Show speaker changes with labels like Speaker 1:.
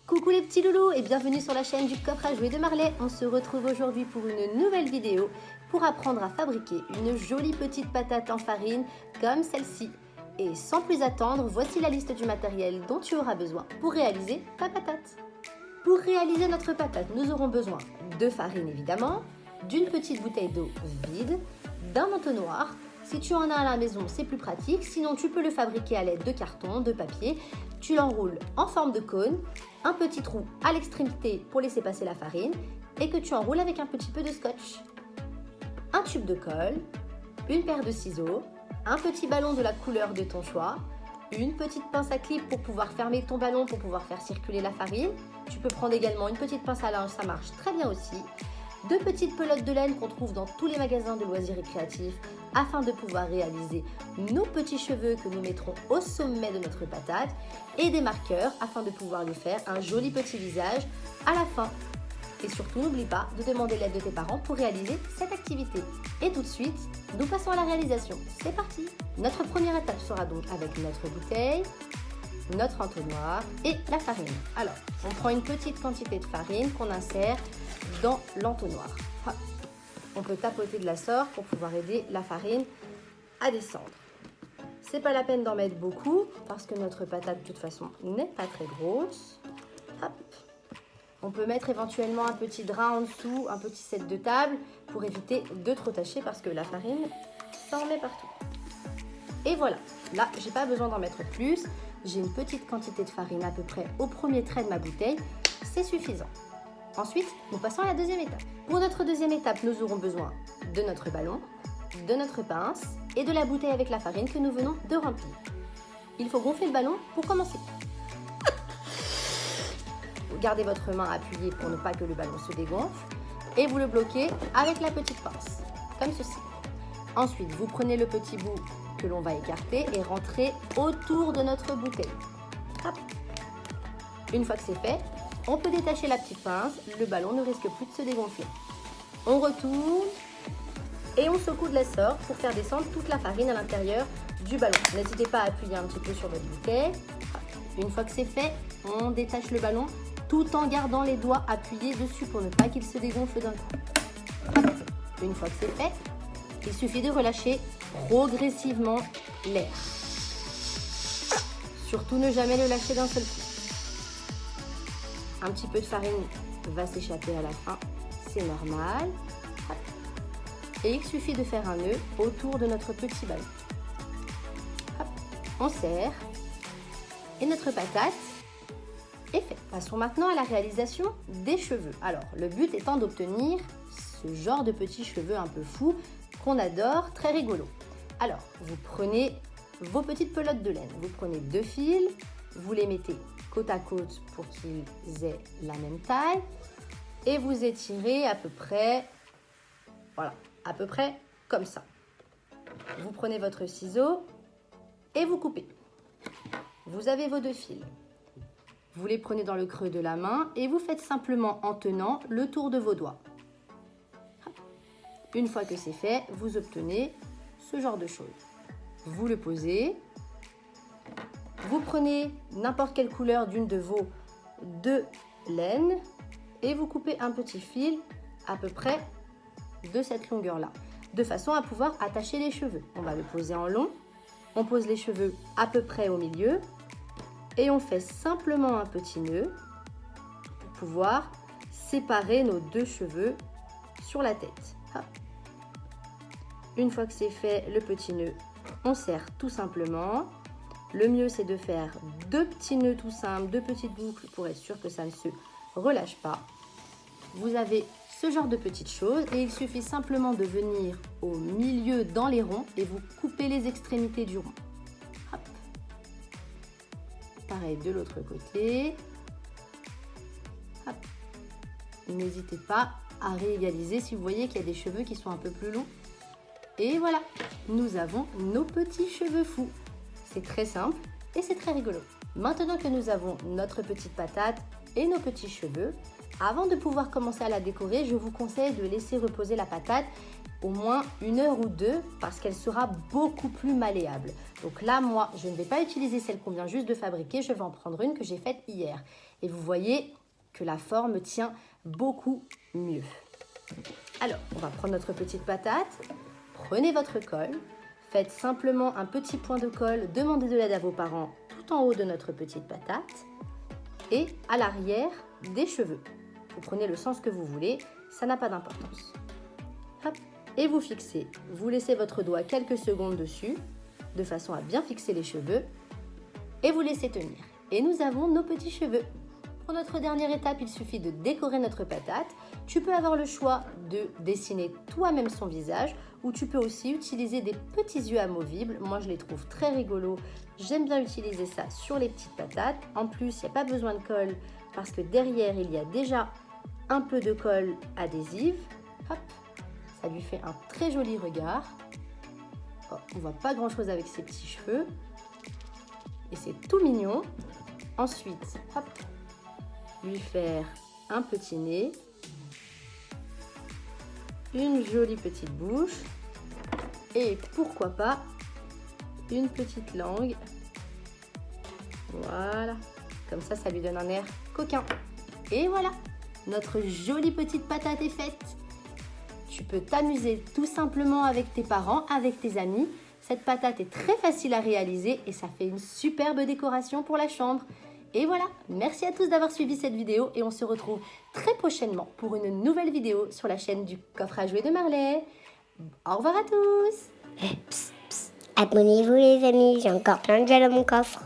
Speaker 1: Coucou les petits loulous et bienvenue sur la chaîne du coffre à jouer de Marley. On se retrouve aujourd'hui pour une nouvelle vidéo pour apprendre à fabriquer une jolie petite patate en farine comme celle-ci. Et sans plus attendre, voici la liste du matériel dont tu auras besoin pour réaliser ta patate. Pour réaliser notre patate, nous aurons besoin de farine évidemment, d'une petite bouteille d'eau vide, d'un entonnoir. Si tu en as à la maison, c'est plus pratique. Sinon, tu peux le fabriquer à l'aide de carton, de papier. Tu l'enroules en forme de cône, un petit trou à l'extrémité pour laisser passer la farine et que tu enroules avec un petit peu de scotch. Un tube de colle, une paire de ciseaux, un petit ballon de la couleur de ton choix, une petite pince à clip pour pouvoir fermer ton ballon pour pouvoir faire circuler la farine. Tu peux prendre également une petite pince à linge, ça marche très bien aussi. Deux petites pelotes de laine qu'on trouve dans tous les magasins de loisirs récréatifs afin de pouvoir réaliser nos petits cheveux que nous mettrons au sommet de notre patate et des marqueurs afin de pouvoir lui faire un joli petit visage à la fin. Et surtout, n'oublie pas de demander l'aide de tes parents pour réaliser cette activité. Et tout de suite, nous passons à la réalisation. C'est parti! Notre première étape sera donc avec notre bouteille, notre entonnoir et la farine. Alors, on prend une petite quantité de farine qu'on insère dans l'entonnoir. On peut tapoter de la sorte pour pouvoir aider la farine à descendre. C'est pas la peine d'en mettre beaucoup parce que notre patate de toute façon n'est pas très grosse. Hop. On peut mettre éventuellement un petit drap en dessous, un petit set de table pour éviter de trop tacher parce que la farine s'en met partout. Et voilà, là j'ai pas besoin d'en mettre plus. J'ai une petite quantité de farine à peu près au premier trait de ma bouteille, c'est suffisant. Ensuite, nous passons à la deuxième étape. Pour notre deuxième étape, nous aurons besoin de notre ballon, de notre pince et de la bouteille avec la farine que nous venons de remplir. Il faut gonfler le ballon pour commencer. Vous gardez votre main appuyée pour ne pas que le ballon se dégonfle et vous le bloquez avec la petite pince, comme ceci. Ensuite, vous prenez le petit bout que l'on va écarter et rentrer autour de notre bouteille. Hop. Une fois que c'est fait, on peut détacher la petite pince, le ballon ne risque plus de se dégonfler. On retourne et on secoue de la sorte pour faire descendre toute la farine à l'intérieur du ballon. N'hésitez pas à appuyer un petit peu sur votre bouteille. Une fois que c'est fait, on détache le ballon tout en gardant les doigts appuyés dessus pour ne pas qu'il se dégonfle d'un coup. Une fois que c'est fait, il suffit de relâcher progressivement l'air. Surtout ne jamais le lâcher d'un seul coup. Un petit peu de farine va s'échapper à la fin, c'est normal. Et il suffit de faire un nœud autour de notre petit ballon. Hop, on serre et notre patate est faite. Passons maintenant à la réalisation des cheveux. Alors, le but étant d'obtenir ce genre de petits cheveux un peu fous qu'on adore, très rigolo. Alors, vous prenez vos petites pelotes de laine, vous prenez deux fils, vous les mettez côte à côte pour qu'ils aient la même taille et vous étirez à peu près, voilà, à peu près comme ça. Vous prenez votre ciseau et vous coupez. Vous avez vos deux fils. Vous les prenez dans le creux de la main et vous faites simplement en tenant le tour de vos doigts. Une fois que c'est fait, vous obtenez ce genre de choses. Vous le posez. Vous prenez n'importe quelle couleur d'une de vos deux laines et vous coupez un petit fil à peu près de cette longueur-là, de façon à pouvoir attacher les cheveux. On va le poser en long, on pose les cheveux à peu près au milieu et on fait simplement un petit nœud pour pouvoir séparer nos deux cheveux sur la tête. Hop. Une fois que c'est fait, le petit nœud, on serre tout simplement. Le mieux, c'est de faire deux petits nœuds tout simples, deux petites boucles pour être sûr que ça ne se relâche pas. Vous avez ce genre de petites choses et il suffit simplement de venir au milieu dans les ronds et vous coupez les extrémités du rond. Hop. Pareil de l'autre côté. Hop. N'hésitez pas à réégaliser si vous voyez qu'il y a des cheveux qui sont un peu plus longs. Et voilà, nous avons nos petits cheveux fous. C'est très simple et c'est très rigolo. Maintenant que nous avons notre petite patate et nos petits cheveux, Avant de pouvoir commencer à la décorer, je vous conseille de laisser reposer la patate au moins 1 heure ou 2 parce qu'elle sera beaucoup plus malléable. Donc là, moi, je ne vais pas utiliser celle qu'on vient juste de fabriquer, je vais en prendre une que j'ai faite hier. Et vous voyez que la forme tient beaucoup mieux. Alors, on va prendre notre petite patate, prenez votre colle, faites simplement un petit point de colle, demandez de l'aide à vos parents tout en haut de notre petite patate et à l'arrière des cheveux. Vous prenez le sens que vous voulez, ça n'a pas d'importance. Hop, et vous fixez. Vous laissez votre doigt quelques secondes dessus, de façon à bien fixer les cheveux, et vous laissez tenir. Et nous avons nos petits cheveux. Pour notre dernière étape, il suffit de décorer notre patate. Tu peux avoir le choix de dessiner toi-même son visage, ou tu peux aussi utiliser des petits yeux amovibles. Moi, je les trouve très rigolos. J'aime bien utiliser ça sur les petites patates. En plus, il n'y a pas besoin de colle, parce que derrière, il y a déjà un peu de colle adhésive. Hop, ça lui fait un très joli regard. Oh, on ne voit pas grand chose avec ses petits cheveux. Et c'est tout mignon. Ensuite, hop, lui faire un petit nez. Une jolie petite bouche. Et pourquoi pas une petite langue. Voilà. Comme ça lui donne un air coquin. Et voilà, notre jolie petite patate est faite. Tu peux t'amuser tout simplement avec tes parents, avec tes amis. Cette patate est très facile à réaliser et ça fait une superbe décoration pour la chambre. Et voilà, merci à tous d'avoir suivi cette vidéo et on se retrouve très prochainement pour une nouvelle vidéo sur la chaîne du coffre à jouets de Marley. Au revoir à tous.
Speaker 2: Psst, psst. Abonnez-vous les amis, j'ai encore plein de jouets dans mon coffre.